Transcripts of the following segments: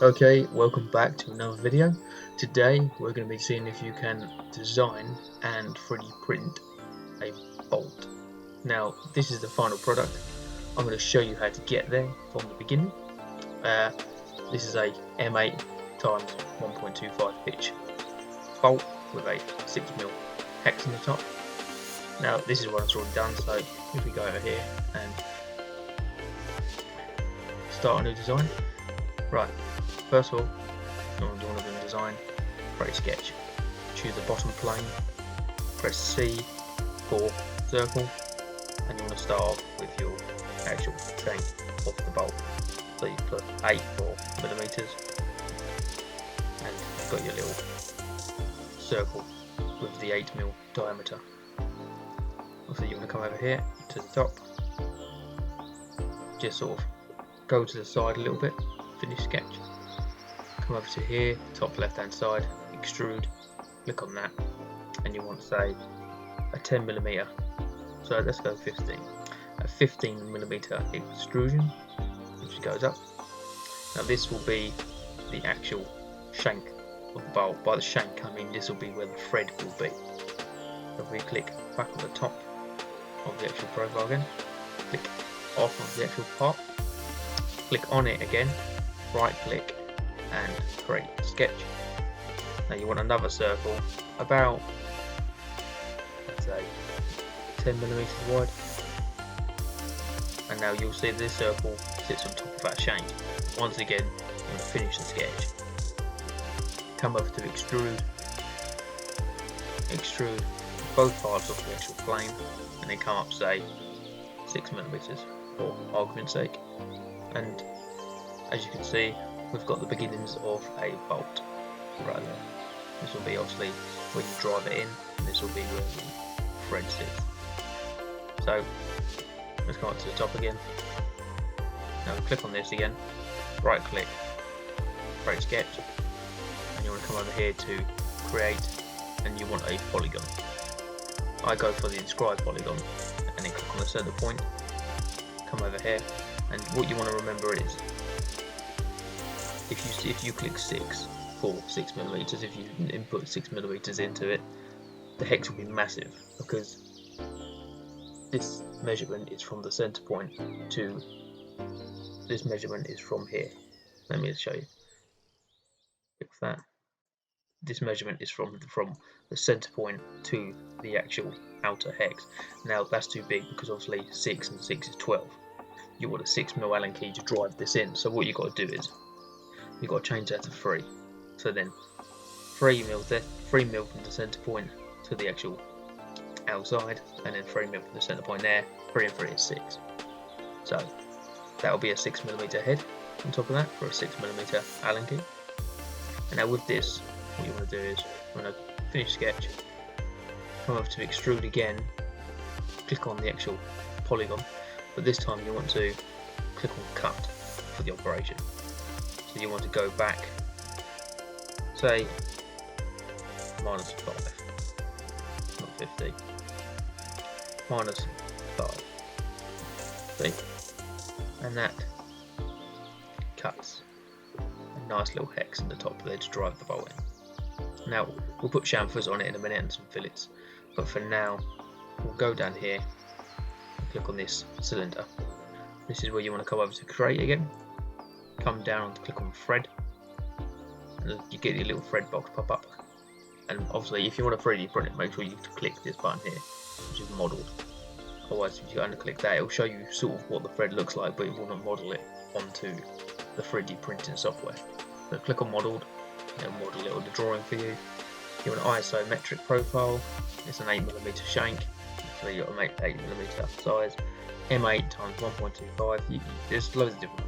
Okay, welcome back to another video. Today we're going to be seeing if you can design and 3D print a bolt. Now this is the final product. I'm going to show you how to get there from the beginning. This is a M8 times 1.25 pitch bolt with a 6mm hex in the top. Now this is what it's already done, so if we go over here and start a new design. Right, first of all, you want to do a design, create a sketch. Choose the bottom plane, press C for circle, and you want to start off with your actual shank of the bolt. So you put 8mm, and you've got your little circle with the 8mm diameter. So you want to come over here to the top, just sort of go to the side a little bit, finish sketch. Come over to here, top left hand side, extrude, click on that, and you want to say a 10mm, so let's go 15, a 15mm extrusion, which goes up. Now this will be the actual shank of the bolt. By the shank I mean this will be where the thread will be. So if we click back on the top of the actual profile again, click off of the actual part, click on it again, right click and create sketch. Now you want another circle about, let's say, 10mm wide, and now you'll see this circle sits on top of that shank. Once again, you want to finish the sketch. Come over to extrude both parts of the actual plane, and then come up, say, 6mm for argument's sake. And as you can see, we've got the beginnings of a bolt right there. This will be obviously when you drive it in, and this will be where the thread sits. So let's come up to the top again. Now click on this again, right click, create sketch, and you want to come over here to create, and you want a polygon. I go for the inscribed polygon, and then click on the center point, come over here, and what you want to remember is if you click 6 for 6mm, if you input 6mm into it, the hex will be massive, because this measurement is from the center point to this measurement is from here. Let me show you. Click that. This measurement is from the center point to the actual outer hex. Now that's too big, because obviously 6 and 6 is 12. You want a 6mm Allen key to drive this in. So what you've got to do is you've got to change that to 3. So then 3mm there, 3mm from the center point to the actual outside, and then 3mm from the center point there. 3 and 3 is 6. So that will be a 6mm head on top of that for a 6mm Allen key. And now with this, what you want to do is you want to finish sketch, come over to extrude again, click on the actual polygon, but this time you want to click on cut for the operation. So you want to go back, say -5, not 50, -5. See? And that cuts a nice little hex in the top there to drive the bolt in. Now we'll put chamfers on it in a minute and some fillets, but for now we'll go down here and click on this cylinder. This is where you want to come over to create again, come down and click on thread, and you get your little thread box pop up. And obviously if you want to 3D print it, make sure you click this button here, which is modelled. Otherwise if you unclick that, it will show you sort of what the thread looks like, but it will not model it onto the 3D printing software. So click on modelled, it'll model it on the drawing for you. You want an isometric profile, it's an 8mm shank, so you've got to make 8mm size. M8 times 1.25, there's loads of different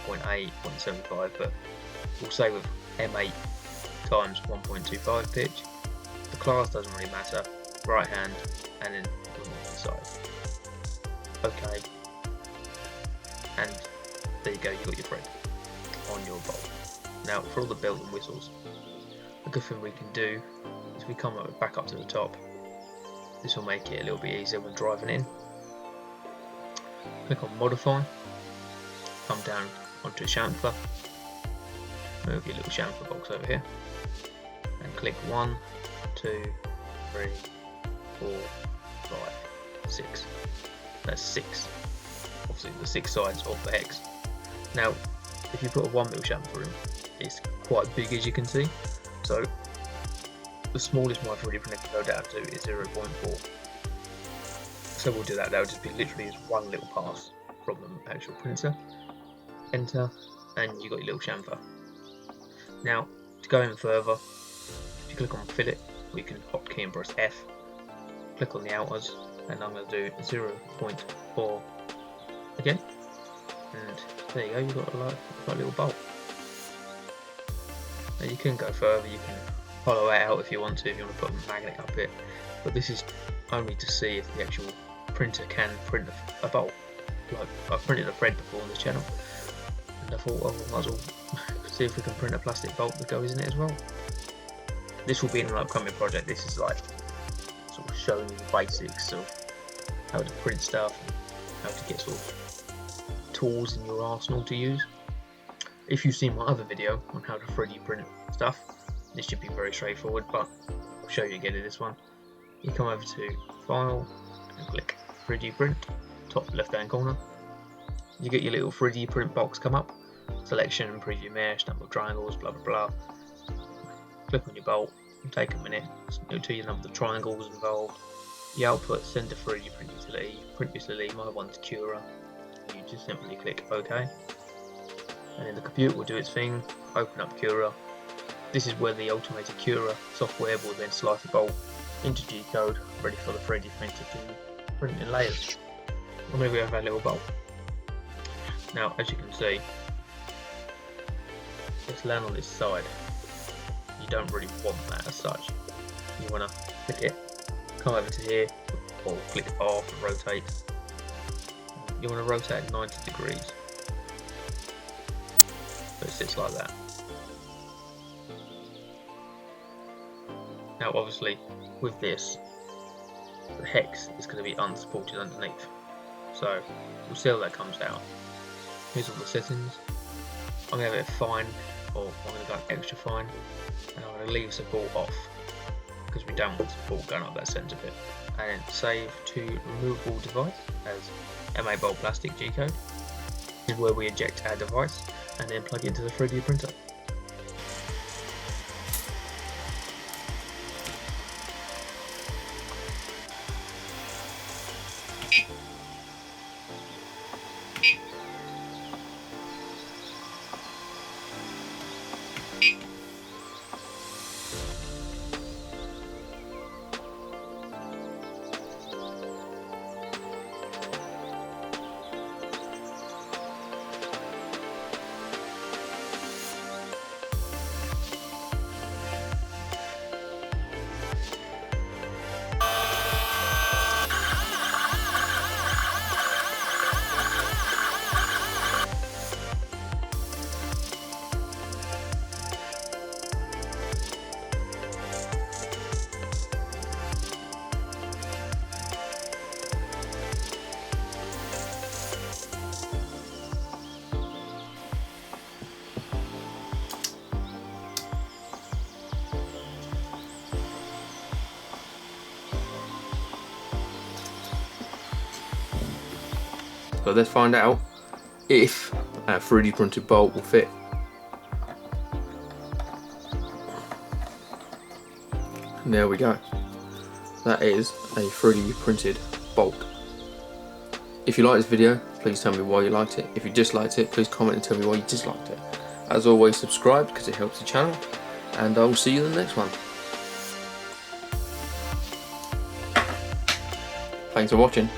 ones, 0.8, 0.75, but we'll say with M8 times 1.25 pitch. The class doesn't really matter, right hand, and then the size. Okay, and there you go, you've got your thread on your bolt. Now for all the bells and whistles, a good thing we can do is we come back up to the top. This will make it a little bit easier when driving in. Click on modify, come down onto chamfer, move your little chamfer box over here and click 1, 2, 3, 4, 5, 6. That's 6. Obviously the 6 sides of the hex. Now if you put a 1mm chamfer in, it's quite big, as you can see, so the smallest my 3D printer can go down to is 0.4. So we'll do that. That'll just be literally just one little pass from the actual printer. Enter, and you've got your little chamfer. Now to go in further, if you click on fillet, we can hotkey and press F, click on the outers, and I'm going to do 0.4 again, and there you go, you've got a little bolt. Now you can go further, you can hollow it out if you want to put a magnet up it, but this is only to see if the actual printer can print a bolt. Like, I've printed a thread before on this channel, and I thought, well, we might as well see if we can print a plastic bolt that goes in it as well. This will be in an upcoming project. This is like sort of showing you the basics of how to print stuff and how to get sort of tools in your arsenal to use. If you've seen my other video on how to 3D print stuff, this should be very straightforward, but I'll show you again in this one. You come over to File and click 3D Print, top left hand corner. You get your little 3D print box come up, selection, preview mesh, number of triangles, blah blah blah. Click on your bolt, it'll take a minute, it'll tell you the number of triangles involved. The output, send to 3D print utility, my one's Cura. You just simply click OK, and then the computer will do its thing, open up Cura. This is where the automated Cura software will then slice the bolt into G-code, ready for the 3D printer to print in layers. And there we have our little bolt. Now, as you can see, it's land on this side. You don't really want that as such. You want to click it, come over to here, or click R for rotate. You want to rotate 90 degrees. So it sits like that. Now obviously with this, the hex is going to be unsupported underneath. So we'll see how that comes out. Here's all the settings. I'm going to have it fine, or I'm going to go extra fine, and I'm going to leave support off because we don't want support going up that centre bit. And then save to removable device as MA Bolt Plastic G-code. This is where we eject our device and then plug it into the 3D printer. So let's find out if our 3D printed bolt will fit. And there we go. That is a 3D printed bolt. If you like this video, please tell me why you liked it. If you disliked it, please comment and tell me why you disliked it. As always, subscribe because it helps the channel, and I will see you in the next one. Thanks for watching.